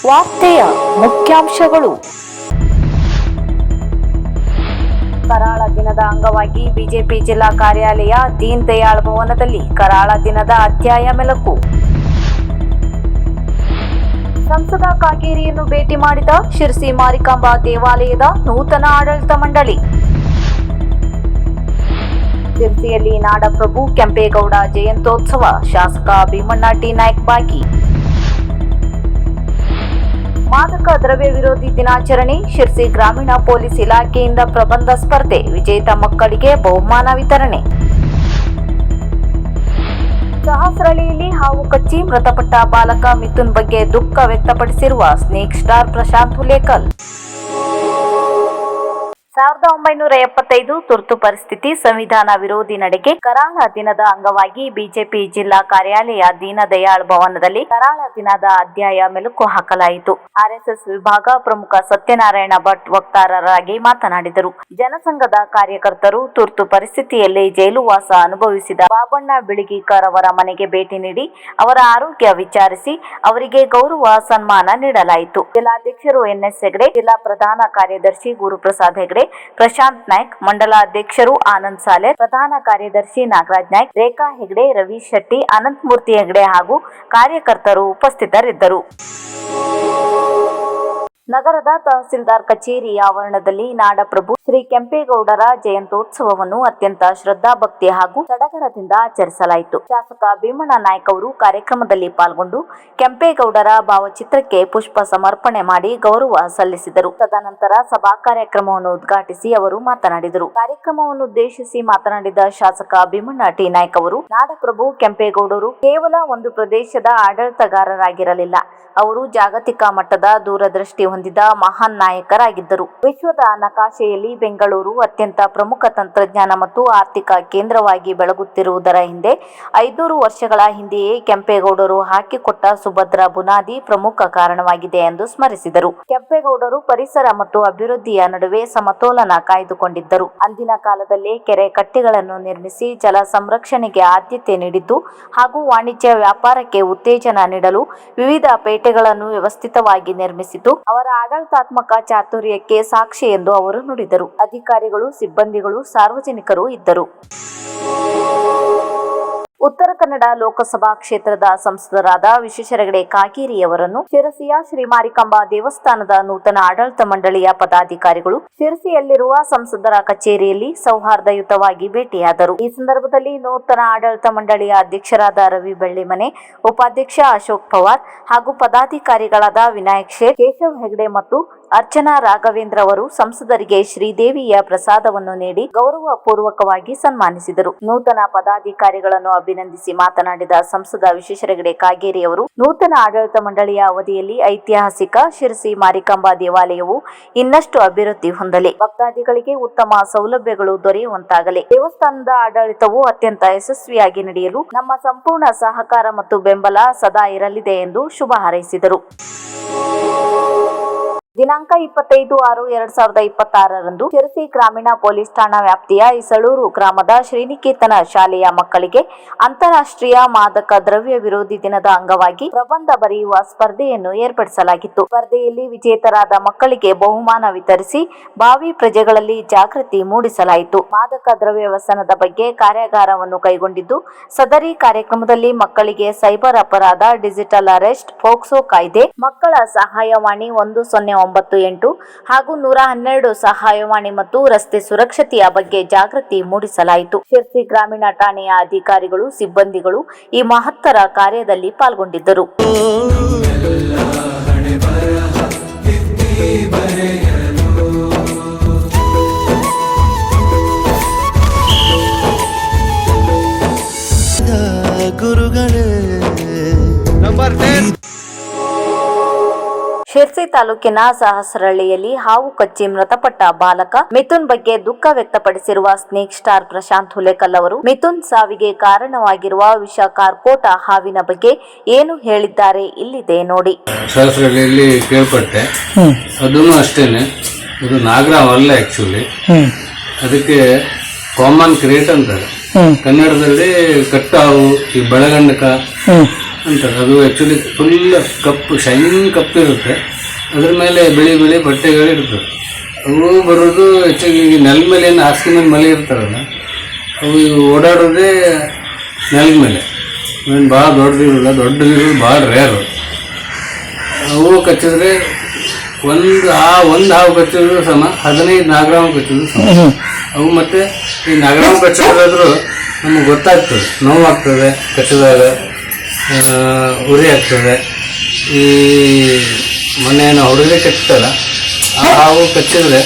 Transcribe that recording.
ವಾರ್ತೆಯ ಮುಖ್ಯಾಂಶಗಳು. ಕರಾಳ ದಿನದ ಅಂಗವಾಗಿ ಬಿಜೆಪಿ ಜಿಲ್ಲಾ ಕಾರ್ಯಾಲಯ ದೀನ್ ದಯಾಳ್ ಭವನದಲ್ಲಿ ಕರಾಳ ದಿನದ ಅಧ್ಯಾಯ ಮೆಲುಕು. ಸಂಸದ ಕಾಗೇರಿಯನ್ನು ಭೇಟಿ ಮಾಡಿದ ಶಿರಸಿ ಮಾರಿಕಾಂಬಾ ದೇವಾಲಯದ ನೂತನ ಆಡಳಿತ ಮಂಡಳಿ. ಶಿರಸಿಯಲ್ಲಿ ನಾಡಪ್ರಭು ಕೆಂಪೇಗೌಡ ಜಯಂತ್ಯೋತ್ಸವ, ಶಾಸಕ ಭೀಮಣ್ಣ ಟಿ ನಾಯ್ಕ ಭಾಗಿ. ಮಾದಕ ದ್ರವ್ಯ ವಿರೋಧಿ ದಿನಾಚರಣೆ, ಶಿರಸಿ ಗ್ರಾಮೀಣ ಪೊಲೀಸ್ ಇಲಾಖೆಯಿಂದ ಪ್ರಬಂಧ ಸ್ಪರ್ಧೆ, ವಿಜೇತ ಮಕ್ಕಳಿಗೆ ಬಹುಮಾನ ವಿತರಣೆ. ಸಹಸ್ರಳಿಯಲ್ಲಿ ಹಾವು ಕಚ್ಚಿ ಮೃತಪಟ್ಟ ಬಾಲಕ ಮಿಥುನ್ ಬಗ್ಗೆ ದುಃಖ ವ್ಯಕ್ತಪಡಿಸಿರುವ ಸ್ನೇಕ್ ಸ್ಟಾರ್ ಪ್ರಶಾಂತ್ ಹುಲೇಕಲ್. 1975 ತುರ್ತು ಪರಿಸ್ಥಿತಿ, ಸಂವಿಧಾನ ವಿರೋಧಿ ನಡೆಗೆ. ಕರಾಳ ದಿನದ ಅಂಗವಾಗಿ ಬಿಜೆಪಿ ಜಿಲ್ಲಾ ಕಾರ್ಯಾಲಯ ದೀನ ದಯಾಳ್ ಭವನದಲ್ಲಿ ಕರಾಳ ದಿನದ ಅಧ್ಯಾಯ ಮೆಲುಕು ಹಾಕಲಾಯಿತು. ಆರ್ಎಸ್ಎಸ್ ವಿಭಾಗ ಪ್ರಮುಖ ಸತ್ಯನಾರಾಯಣ ಭಟ್ ವಕ್ತಾರರಾಗಿ ಮಾತನಾಡಿದರು. ಜನಸಂಘದ ಕಾರ್ಯಕರ್ತರು ತುರ್ತು ಪರಿಸ್ಥಿತಿಯಲ್ಲಿ ಜೈಲುವಾಸ ಅನುಭವಿಸಿದ ಬಾಬಣ್ಣ ಬಿಳಿಗಿಕರ್ ಅವರ ಮನೆಗೆ ಭೇಟಿ ನೀಡಿ ಅವರ ಆರೋಗ್ಯ ವಿಚಾರಿಸಿ ಅವರಿಗೆ ಗೌರವ ಸನ್ಮಾನ ನೀಡಲಾಯಿತು. ಜಿಲ್ಲಾಧ್ಯಕ್ಷರು ಎನ್ಎಸ್ ಹೆಗ್ಡೆ, ಜಿಲ್ಲಾ ಪ್ರಧಾನ ಕಾರ್ಯದರ್ಶಿ ಗುರುಪ್ರಸಾದ್ ಹೆಗ್ಡೆ, ಪ್ರಶಾಂತ್ ನಾಯ್ಕ್, ಮಂಡಲ ಅಧ್ಯಕ್ಷರು ಆನಂದ್ ಸಾಲೆ, ಪ್ರಧಾನ ಕಾರ್ಯದರ್ಶಿ ನಾಗರಾಜ್ ನಾಯ್ಕ್, ರೇಖಾ ಹೆಗ್ಡೆ, ರವಿ ಶೆಟ್ಟಿ, ಅನಂತಮೂರ್ತಿ ಹೆಗ್ಡೆ ಹಾಗೂ ಕಾರ್ಯಕರ್ತರು ಉಪಸ್ಥಿತರಿದ್ದರು. ನಗರದ ತಹಸೀಲ್ದಾರ್ ಕಚೇರಿ ಆವರಣದಲ್ಲಿ ನಾಡಪ್ರಭು ಶ್ರೀ ಕೆಂಪೇಗೌಡರ ಜಯಂತ್ಯೋತ್ಸವವನ್ನು ಅತ್ಯಂತ ಶ್ರದ್ಧಾ ಭಕ್ತಿ ಹಾಗೂ ಸಡಗರದಿಂದ ಆಚರಿಸಲಾಯಿತು. ಶಾಸಕ ಭೀಮಣ್ಣ ನಾಯ್ಕ ಅವರು ಕಾರ್ಯಕ್ರಮದಲ್ಲಿ ಪಾಲ್ಗೊಂಡು ಕೆಂಪೇಗೌಡರ ಭಾವಚಿತ್ರಕ್ಕೆ ಪುಷ್ಪ ಸಮರ್ಪಣೆ ಮಾಡಿ ಗೌರವ ಸಲ್ಲಿಸಿದರು. ತದನಂತರ ಸಭಾ ಕಾರ್ಯಕ್ರಮವನ್ನು ಉದ್ಘಾಟಿಸಿ ಅವರು ಮಾತನಾಡಿದರು. ಕಾರ್ಯಕ್ರಮವನ್ನು ಉದ್ದೇಶಿಸಿ ಮಾತನಾಡಿದ ಶಾಸಕ ಭೀಮಣ್ಣ ಟಿ ನಾಯ್ಕ ಅವರು, ನಾಡಪ್ರಭು ಕೆಂಪೇಗೌಡರು ಕೇವಲ ಒಂದು ಪ್ರದೇಶದ ಆಡಳಿತಗಾರರಾಗಿರಲಿಲ್ಲ, ಅವರು ಜಾಗತಿಕ ಮಟ್ಟದ ದೂರದೃಷ್ಟಿ ಹೊಂದಿದ ಮಹಾನ್ ನಾಯಕರಾಗಿದ್ದರು. ವಿಶ್ವದ ನಕಾಶೆಯಲ್ಲಿ ಬೆಂಗಳೂರು ಅತ್ಯಂತ ಪ್ರಮುಖ ತಂತ್ರಜ್ಞಾನ ಮತ್ತು ಆರ್ಥಿಕ ಕೇಂದ್ರವಾಗಿ ಬೆಳಗುತ್ತಿರುವುದರ ಹಿಂದೆ 500 ವರ್ಷಗಳ ಹಿಂದೆಯೇ ಕೆಂಪೇಗೌಡರು ಹಾಕಿಕೊಟ್ಟ ಸುಭದ್ರ ಬುನಾದಿ ಪ್ರಮುಖ ಕಾರಣವಾಗಿದೆ ಎಂದು ಸ್ಮರಿಸಿದರು. ಕೆಂಪೇಗೌಡರು ಪರಿಸರ ಮತ್ತು ಅಭಿವೃದ್ಧಿಯ ನಡುವೆ ಸಮತೋಲನ ಕಾಯ್ದುಕೊಂಡಿದ್ದರು. ಅಂದಿನ ಕಾಲದಲ್ಲೇ ಕೆರೆ ಕಟ್ಟೆಗಳನ್ನು ನಿರ್ಮಿಸಿ ಜಲ ಸಂರಕ್ಷಣೆಗೆ ಆದ್ಯತೆ ನೀಡಿದ್ದು ಹಾಗೂ ವಾಣಿಜ್ಯ ವ್ಯಾಪಾರಕ್ಕೆ ಉತ್ತೇಜನ ನೀಡಲು ವಿವಿಧ ಪೇಟೆಗಳನ್ನು ವ್ಯವಸ್ಥಿತವಾಗಿ ನಿರ್ಮಿಸಿದ್ದು ಅವರ ಆಡಳಿತಾತ್ಮಕ ಚಾತುರ್ಯಕ್ಕೆ ಸಾಕ್ಷಿ ಎಂದು ಅವರು ನುಡಿದರು. ಅಧಿಕಾರಿಗಳು, ಸಿಬ್ಬಂದಿಗಳು, ಸಾರ್ವಜನಿಕರು ಇದ್ದರು. ಉತ್ತರ ಕನ್ನಡ ಲೋಕಸಭಾ ಕ್ಷೇತ್ರದ ಸಂಸದರಾದ ವಿಶ್ವೇಶ್ವರ ಹೆಗಡೆ ಕಾಗೇರಿಯವರನ್ನು ಶಿರಸಿಯ ಶ್ರೀ ಮಾರಿಕಾಂಬಾ ದೇವಸ್ಥಾನದ ನೂತನ ಆಡಳಿತ ಮಂಡಳಿಯ ಪದಾಧಿಕಾರಿಗಳು ಶಿರಸಿಯಲ್ಲಿರುವ ಸಂಸದರ ಕಚೇರಿಯಲ್ಲಿ ಸೌಹಾರ್ದಯುತವಾಗಿ ಭೇಟಿಯಾದರು. ಈ ಸಂದರ್ಭದಲ್ಲಿ ನೂತನ ಆಡಳಿತ ಮಂಡಳಿಯ ಅಧ್ಯಕ್ಷರಾದ ರವಿ ಬೆಳ್ಳಿಮನೆ, ಉಪಾಧ್ಯಕ್ಷ ಅಶೋಕ್ ಪವಾರ್ ಹಾಗೂ ಪದಾಧಿಕಾರಿಗಳಾದ ವಿನಾಯಕ್ ಶೇಟ್, ಕೇಶವ್ ಹೆಗ್ಡೆ ಮತ್ತು ಅರ್ಚನಾ ರಾಘವೇಂದ್ರ ಅವರು ಸಂಸದರಿಗೆ ಶ್ರೀದೇವಿಯ ಪ್ರಸಾದವನ್ನು ನೀಡಿ ಗೌರವ ಪೂರ್ವಕವಾಗಿ ಸನ್ಮಾನಿಸಿದರು. ನೂತನ ಪದಾಧಿಕಾರಿಗಳನ್ನು ಅಭಿನಂದಿಸಿ ಮಾತನಾಡಿದ ಸಂಸದ ವಿಶ್ವೇಶ್ವರ ಹೆಗಡೆ ಕಾಗೇರಿ ಅವರು, ನೂತನ ಆಡಳಿತ ಮಂಡಳಿಯ ಅವಧಿಯಲ್ಲಿ ಐತಿಹಾಸಿಕ ಶಿರಸಿ ಮಾರಿಕಾಂಬಾ ದೇವಾಲಯವು ಇನ್ನಷ್ಟು ಅಭಿವೃದ್ಧಿ ಹೊಂದಲಿ, ಭಕ್ತಾದಿಗಳಿಗೆ ಉತ್ತಮ ಸೌಲಭ್ಯಗಳು ದೊರೆಯುವಂತಾಗಲಿ, ದೇವಸ್ಥಾನದ ಆಡಳಿತವು ಅತ್ಯಂತ ಯಶಸ್ವಿಯಾಗಿ ನಡೆಯಲು ನಮ್ಮ ಸಂಪೂರ್ಣ ಸಹಕಾರ ಮತ್ತು ಬೆಂಬಲ ಸದಾ ಇರಲಿದೆ ಎಂದು ಶುಭ ಹಾರೈಸಿದರು. ದಿನಾಂಕ 25/6/2026ರಂದು ಶಿರಸಿ ಗ್ರಾಮೀಣ ಪೊಲೀಸ್ ಠಾಣಾ ವ್ಯಾಪ್ತಿಯ ಇಸಳೂರು ಗ್ರಾಮದ ಶ್ರೀನಿಕೇತನ ಶಾಲೆಯ ಮಕ್ಕಳಿಗೆ ಅಂತಾರಾಷ್ಟ್ರೀಯ ಮಾದಕ ದ್ರವ್ಯ ವಿರೋಧಿ ದಿನದ ಅಂಗವಾಗಿ ಪ್ರಬಂಧ ಬರೆಯುವ ಸ್ಪರ್ಧೆಯನ್ನು ಏರ್ಪಡಿಸಲಾಗಿತ್ತು. ಸ್ಪರ್ಧೆಯಲ್ಲಿ ವಿಜೇತರಾದ ಮಕ್ಕಳಿಗೆ ಬಹುಮಾನ ವಿತರಿಸಿ ಭಾವಿ ಪ್ರಜೆಗಳಲ್ಲಿ ಜಾಗೃತಿ ಮೂಡಿಸಲಾಯಿತು. ಮಾದಕ ದ್ರವ್ಯ ವ್ಯಸನದ ಬಗ್ಗೆ ಕಾರ್ಯಾಗಾರವನ್ನು ಕೈಗೊಂಡಿದ್ದು, ಸದರಿ ಕಾರ್ಯಕ್ರಮದಲ್ಲಿ ಮಕ್ಕಳಿಗೆ ಸೈಬರ್ ಅಪರಾಧ, ಡಿಜಿಟಲ್ ಅರೆಸ್ಟ್, ಪೋಕ್ಸೋ ಕಾಯ್ದೆ, ಮಕ್ಕಳ ಸಹಾಯವಾಣಿ 1098 ಹಾಗೂ 112 ಸಹಾಯವಾಣಿ ಮತ್ತು ರಸ್ತೆ ಸುರಕ್ಷತೆಯ ಬಗ್ಗೆ ಜಾಗೃತಿ ಮೂಡಿಸಲಾಯಿತು. ಶಿರಸಿ ಗ್ರಾಮೀಣ ಠಾಣೆಯ ಅಧಿಕಾರಿಗಳು, ಸಿಬ್ಬಂದಿಗಳು ಈ ಮಹತ್ತರ ಕಾರ್ಯದಲ್ಲಿ ಪಾಲ್ಗೊಂಡಿದ್ದರು. ಶಿರಸಿ ತಾಲೂಕಿನ ಸಹಸ್ರಳ್ಳಿಯಲ್ಲಿ ಹಾವು ಕಚ್ಚಿ ಮೃತಪಟ್ಟ ಬಾಲಕ ಮಿಥುನ್ ಬಗ್ಗೆ ದುಃಖ ವ್ಯಕ್ತಪಡಿಸಿರುವ ಸ್ನೇಕ್ ಸ್ಟಾರ್ ಪ್ರಶಾಂತ್ ಹುಲೇಕಲ್ ಅವರು, ಮಿಥುನ್ ಸಾವಿಗೆ ಕಾರಣವಾಗಿರುವ ವಿಷ ಕಾರ್ಕೋಟ ಹಾವಿನ ಬಗ್ಗೆ ಏನು ಹೇಳಿದ್ದಾರೆ ಇಲ್ಲಿದೆ ನೋಡಿ. ಸಹಸ್ರಳ್ಳಿಯಲ್ಲಿ ಕೇಳ್ಪಟ್ಟೆ, ಅದೂ ಅಷ್ಟೇನೆ, ಇದು ನಾಗರಾವಲ್ಲ ಆಕ್ಚುಲಿ, ಅದಕ್ಕೆ ಕಾಮನ್ ಕ್ರಿಯೇಟ್ ಅಂತಾರೆ ಕನ್ನಡದಲ್ಲಿ. ಕಟ್ಟಾವು, ಈ ಬೆಳಗಂಡಕ ಅಂತಾರೆ. ಅದು ಆ್ಯಕ್ಚುಲಿ ಫುಲ್ ಕಪ್ಪು ಶೈನಿಂಗ್ ಕಪ್ಪು ಇರುತ್ತೆ, ಅದ್ರ ಮೇಲೆ ಬಿಳಿ ಬಿಳಿ ಬಟ್ಟೆಗಳು ಇರ್ತದೆ. ಅವು ಬರೋದು ಹೆಚ್ಚಾಗಿ ಈಗ ನೆಲ ಮೇಲೆ ಏನು ಹಾಸಿಗೆ ಮೇಲೆ ಮಲೆ ಇರ್ತಾರಲ್ಲ, ಅವು ಓಡಾಡೋದೇ ನೆಲದ ಮೇಲೆ. ಏನು ಭಾಳ ದೊಡ್ಡದಿರೋಲ್ಲ, ದೊಡ್ಡದಿರೋದು ಭಾಳ ರೇರು. ಅವು ಕಚ್ಚಿದ್ರೆ ಒಂದು ಹಾವು ಕಚ್ಚಿದ್ರು ಸಮ 15 ನಾಗರಾಮ ಕಚ್ಚಿದ್ರು ಸಮ. ಅವು ಮತ್ತು ಈ ನಾಗರಾಮ ಕಚ್ಚೋದಾದ್ರೂ ನಮಗೆ ಗೊತ್ತಾಗ್ತದೆ, ನೋವಾಗ್ತದೆ ಕಚ್ಚಿದಾಗ, ಉರಿ ಆಗ್ತದೆ. ಈ ಮೊನ್ನೆ ನಾವು ಹುಡುಗರೆ ಕಚ್ತಲ್ಲ, ಆ ಹಾವು ಕಚ್ಚಿದ್ರೆ